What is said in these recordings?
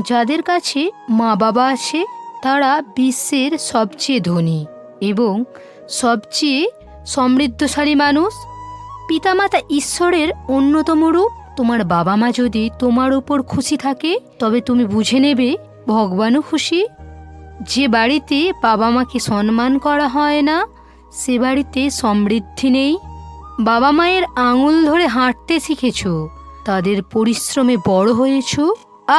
যাদের কাছে মা বাবা আছে তারা বিশ্বের সবচেয়ে ধনী এবং সবচেয়ে সমৃদ্ধশালী মানুষ। পিতামাতা ঈশ্বরের অন্যতম রূপ। তোমার বাবা মা যদি তোমার উপর খুশি থাকে তবে তুমি বুঝে নেবে ভগবানও খুশি। যে বাড়িতে বাবা মাকে সম্মান করা হয় না সে বাড়িতে সমৃদ্ধি নেই। বাবা মায়ের আঙুল ধরে হাঁটতে শিখেছ, তাদের পরিশ্রমে বড় হয়েছ।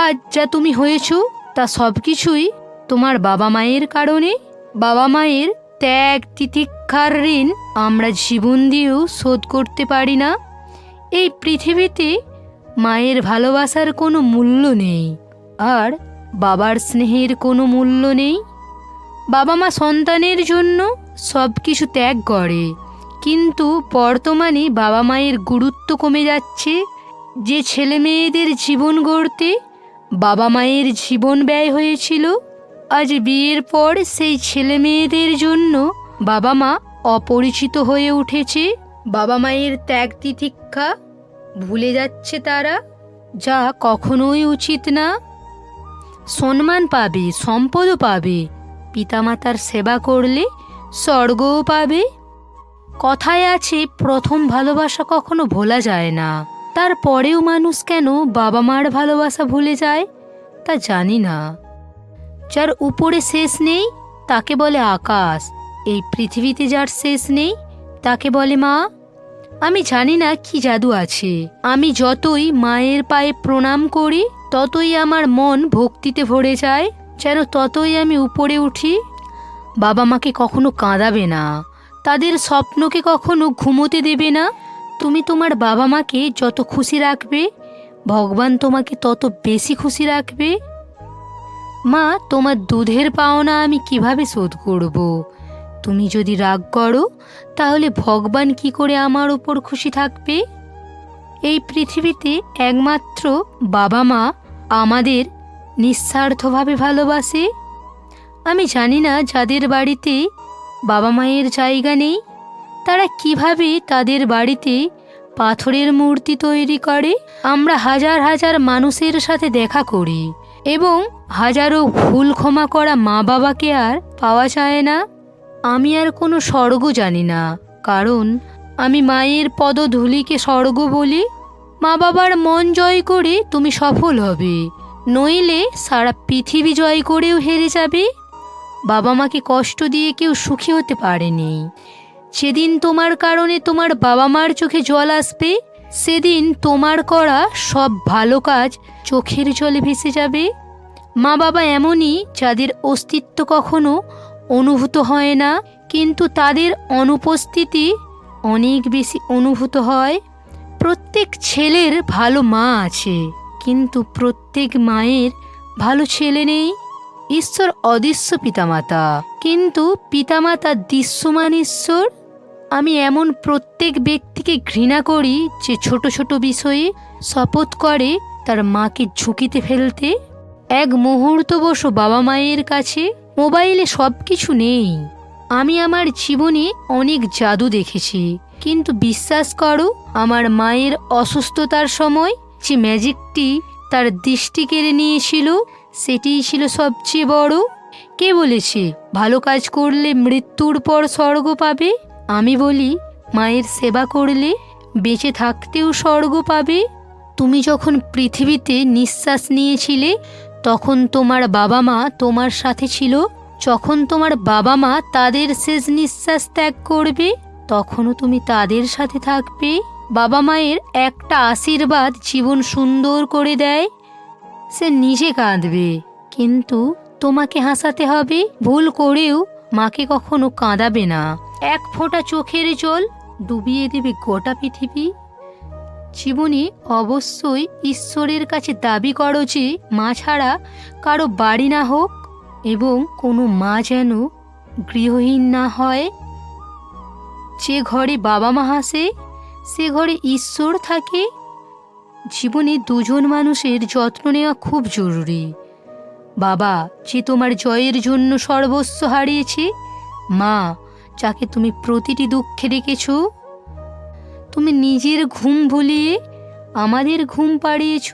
আজ যা তুমি হয়েছ তা সব কিছুই তোমার বাবা মায়ের কারণে। বাবা মায়ের ত্যাগ তিতিক্ষার ঋণ আমরা জীবন দিয়েও শোধ করতে পারি না। এই পৃথিবীতে মায়ের ভালোবাসার কোনো মূল্য নেই, আর বাবার স্নেহের কোনো মূল্য নেই। বাবা মা সন্তানের জন্য সব কিছু ত্যাগ করে, কিন্তু বর্তমানে বাবা মায়ের গুরুত্ব কমে যাচ্ছে। যে ছেলে মেয়েদের জীবন গড়তে বাবা মায়ের জীবন ব্যয় হয়েছিল, আজ বিয়ের পর সেই ছেলে মেয়েদের জন্য বাবা মা অপরিচিত হয়ে উঠেছে। বাবা মায়ের ত্যাগ তিতিক্ষা ভুলে যাচ্ছে তারা, যা কখনোই উচিত না। সম্মান পাবে, সম্পদও পাবে, পিতামাতার সেবা করলে স্বর্গও পাবে। কথায় আছে প্রথম ভালোবাসা কখনো ভোলা যায় না। তারপরেও মানুষ কেন বাবা মার ভালোবাসা ভুলে যায় তা জানি না। যার উপরে শেষ নেই তাকে বলে আকাশ, এই পৃথিবীতে যার শেষ নেই তাকে বলে মা। আমি জানি না কি জাদু আছে, আমি যতই মায়ের পায়ে প্রণাম করি ততই আমার মন ভক্তিতে ভরে যায়, যেন ততই আমি উপরে উঠি। বাবা মাকে কখনো কাঁদাবে না, তাদের স্বপ্নকে কখনো ঘুমোতে দেবে না। তুমি তোমার বাবা মাকে যত খুশি রাখবে ভগবান তোমাকে তত বেশি খুশি রাখবে। মা, তোমার দুধের পাওনা আমি কিভাবে শোধ করব? তুমি যদি রাগ করো তাহলে ভগবান কি করে আমার উপর খুশি থাকবে? এই পৃথিবীতে একমাত্র বাবা মা আমাদের নিঃস্বার্থভাবে ভালোবাসে। আমি জানি না যাদের বাড়িতে বাবা মায়ের জায়গা নেই তারা কিভাবে তাদের বাড়িতে পাথরের মূর্তি তৈরি করে। আমরা হাজার হাজার মানুষের সাথে দেখা করি এবং হাজারো ভুল ক্ষমা করা মা বাবাকে আর পাওয়া যায় না। আমি আর কোনো স্বর্গ জানি না, কারণ আমি মায়ের পদধূলিকে স্বর্গ বলি। মা বাবার মন জয় করে তুমি সফল হবে, নইলে সারা পৃথিবী জয় করেও হেরে যাবে। বাবা মাকে কষ্ট দিয়ে কেউ সুখী হতে পারেনি। সেদিন তোমার কারণে তোমার বাবা মার চোখে জল আসবে, সেদিন তোমার করা সব ভালো কাজ চোখের জলে ভেসে যাবে। মা বাবা এমনই যাদের অস্তিত্ব কখনো অনুভূত হয় না, কিন্তু তাদের অনুপস্থিতি অনেক বেশি অনুভূত হয়। প্রত্যেক ছেলের ভালো মা আছে, কিন্তু প্রত্যেক মায়ের ভালো ছেলে নেই। ঈশ্বর অদৃশ্য পিতামাতা, কিন্তু পিতামাতা দৃশ্যমান ঈশ্বর। আমি এমন প্রত্যেক ব্যক্তিকে ঘৃণা করি যে ছোট ছোট বিষয়ে শপথ করে তার মাকে ঝুঁকিতে ফেলতে। এক মুহূর্ত বসো বাবা মায়ের কাছে, মোবাইলে সব কিছু নেই। আমি আমার জীবনে অনেক জাদু দেখেছি, কিন্তু বিশ্বাস করো আমার মায়ের অসুস্থতার সময় যে ম্যাজিকটি তার দৃষ্টি কেড়ে নিয়েছিল সেটিই ছিল সবচেয়ে বড়। কে বলেছে ভালো কাজ করলে মৃত্যুর পর স্বর্গ পাবে? আমি বলি মায়ের সেবা করলে বেঁচে থাকতেও স্বর্গ পাবে। তুমি যখন পৃথিবীতে নিঃশ্বাস নিয়েছিলে তখন তোমার বাবা মা তোমার সাথে ছিল। যখন তোমার বাবা মা তাদের শেষ নিঃশ্বাস ত্যাগ করবে তখনও তুমি তাদের সাথে থাকবে। বাবা মায়ের একটা আশীর্বাদ জীবন সুন্দর করে দেয়। সে নিজে কাঁদবে, কিন্তু তোমাকে হাসাতে হবে। ভুল করেও মাকে কখনো কাঁদাবে না, এক ফোঁটা চোখের জল ডুবিয়ে দেবে গোটা পৃথিবী। জীবনে অবশ্যই ঈশ্বরের কাছে দাবি করো যে মা ছাড়া কারো বাড়ি না হোক এবং কোনো মা যেন গৃহহীন না হয়। যে ঘরে বাবা মা হাসে সে ঘরে ঈশ্বর থাকে। জীবনে দুজন মানুষের যত্ন নেওয়া খুব জরুরি। বাবা, যে তোমার জয়ের জন্য সর্বস্ব হারিয়েছে। মা, যাকে তুমি প্রতিটি দুঃখে রেখেছ। তুমি নিজের ঘুম ভুলিয়ে আমাদের ঘুম পাড়িয়েছ।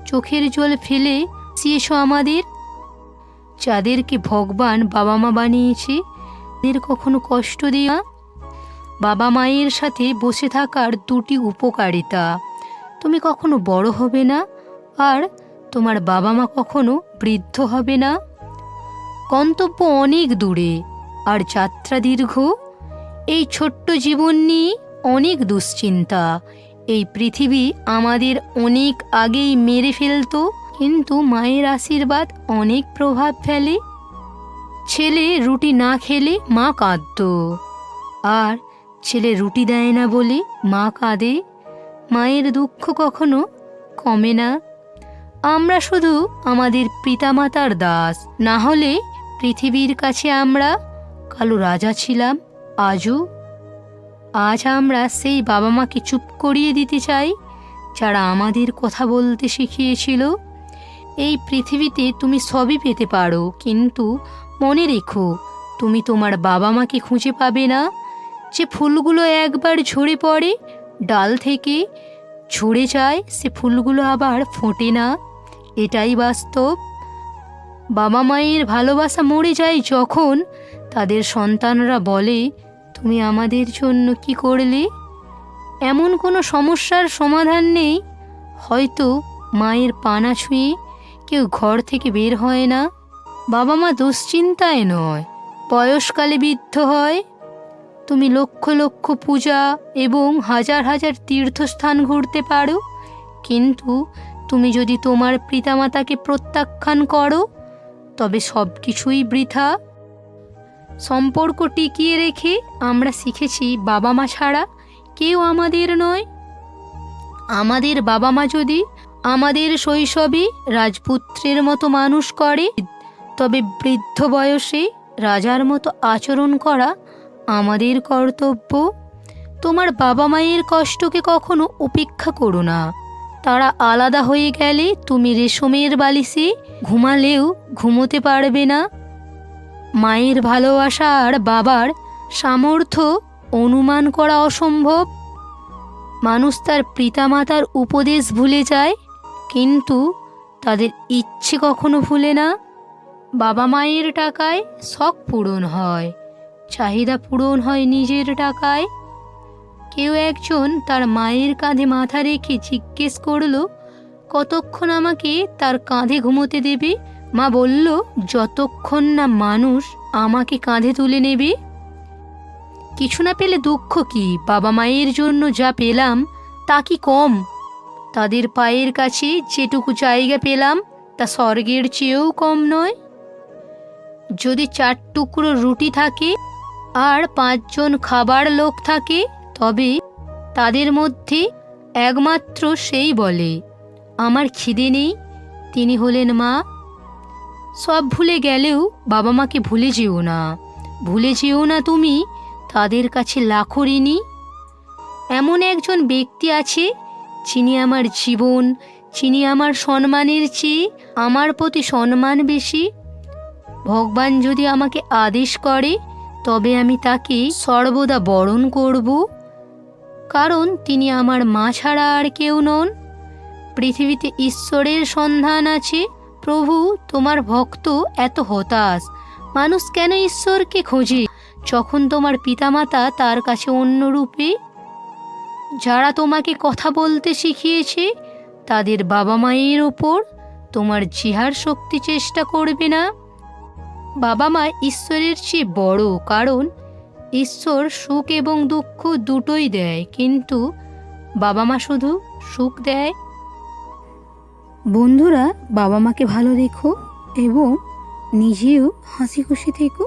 চোখের জল ফেলে শিখিয়েছো আমাদের। যাদেরকে ভগবান বাবা মা বানিয়েছে তাদের কখনো কষ্ট দিও না। বাবা মায়ের সাথে বসে থাকার দুটি উপকারিতা: তুমি কখনো বড় হবে না, আর তোমার বাবা মা কখনো বৃদ্ধ হবে না। গন্তব্য অনেক দূরে আর যাত্রা দীর্ঘ। এই ছোট্ট জীবন নিয়ে অনেক দুশ্চিন্তা। এই পৃথিবী আমাদের অনেক আগেই মেরে ফেলতো, কিন্তু মায়ের আশীর্বাদ অনেক প্রভাব ফেলে। ছেলে রুটি না খেলে মা কাঁদত, আর ছেলে রুটি দেয় না বলে মা কাঁদে। মায়ের দুঃখ কখনো কমে না। আমরা শুধু আমাদের পিতামাতার দাস, না হলে পৃথিবীর কাছে আমরা কালো রাজা ছিলাম। আজ আমরা সেই বাবা মাকে চুপ করিয়ে দিতে চাই যারা আমাদের কথা বলতে শিখিয়েছিল। এই পৃথিবীতে তুমি সবই পেতে পারো, কিন্তু মনে রেখো, তুমি তোমার বাবা মাকে খুঁজে পাবে না। যে ফুলগুলো একবার ঝরে পড়ে ডাল থেকে, ঝরে যায়, সে ফুলগুলো আবার ফোটে না। এটাই বাস্তব। বাবা মায়ের ভালোবাসা মরে যায় যখন তাদের সন্তানরা বলে, তুমি আমাদের জন্য কি করলে? এমন কোনো সমস্যার সমাধান নেই হয়তো মায়ের পানা ছুঁয়ে কেউ ঘর থেকে বের হয় না। বাবা মা দুশ্চিন্তায় নয়, বয়সকালে বৃদ্ধ হয়। তুমি লক্ষ লক্ষ পূজা এবং হাজার হাজার তীর্থস্থান ঘুরতে পারো, কিন্তু তুমি যদি তোমার পিতামাতাকে প্রত্যাখ্যান করো তবে সব কিছুই বৃথা। সম্পর্ক টিকিয়ে রেখে আমরা শিখেছি বাবা মা ছাড়া কেউ আমাদের নয়। আমাদের বাবা মা যদি আমাদের শৈশবে রাজপুত্রের মতো মানুষ করে, তবে বৃদ্ধ বয়সে রাজার মতো আচরণ করা আমাদের কর্তব্য। তোমার বাবা মায়ের কষ্টকে কখনো উপেক্ষা করো না। তারা আলাদা হয়ে গেলে তুমি রেশমের বালিশে ঘুমালেও ঘুমোতে পারবে না। মায়ের ভালোবাসা আর বাবার সামর্থ্য অনুমান করা অসম্ভব। মানুষ তার পিতামাতার উপদেশ ভুলে যায়, কিন্তু তাদের ইচ্ছে কখনো ভুলে না। বাবা মায়ের টাকায় শখ পূরণ হয়, চাহিদা পূরণ হয় নিজের টাকায়। কেউ একজন তার মায়ের কাঁধে মাথা রেখে জিজ্ঞেস করল, কতক্ষণ আমাকে তার কাঁধে ঘুমোতে দেবে? মা বলল, যতক্ষণ না মানুষ আমাকে কাঁধে তুলে নেবে। কিছু না পেলে দুঃখ কি? বাবা মায়ের জন্য যা পেলাম তা কি কম? তাদের পায়ের কাছে যেটুকু জায়গা পেলাম তা স্বর্গের চেয়েও কম নয়। যদি 4 টুকরো রুটি থাকে আর 5 জন খাবার লোক থাকে, তবে তাদের মধ্যে একমাত্র সেই বলে, আমার খিদে নেই, তিনি হলেন মা। সব ভুলে গেলেও বাবা মাকে ভুলে যেও না। ভুলে যেও না তুমি তাদের কাছে লাখো ঋণী। এমন একজন ব্যক্তি আছে যিনি আমার জীবন, যিনি আমার সম্মানের চেয়ে আমার প্রতি সম্মান বেশি। ভগবান যদি আমাকে আদেশ করে তবে আমি তাকে সর্বদা বরণ করব, কারণ তিনি আমার মা ছাড়া আর কেউ নন। পৃথিবীতে ঈশ্বরের সন্ধান আছে। প্রভু, তোমার ভক্ত এত হতাশ। মানুষ কেন ঈশ্বরকে খোঁজে যখন তোমার পিতামাতা তার কাছে অন্য রূপে? যারা তোমাকে কথা বলতে শিখিয়েছে তাদের বাবা মায়ের ওপর তোমার জিহার শক্তি চেষ্টা করবে না। বাবা মা ঈশ্বরের চেয়ে বড়, কারণ ঈশ্বর সুখ এবং দুঃখ দুটোই দেয়, কিন্তু বাবা মা শুধু সুখ দেয়। বন্ধুরা, বাবা মাকে ভালো রেখো এবং নিজেও হাসি খুশি থেকো।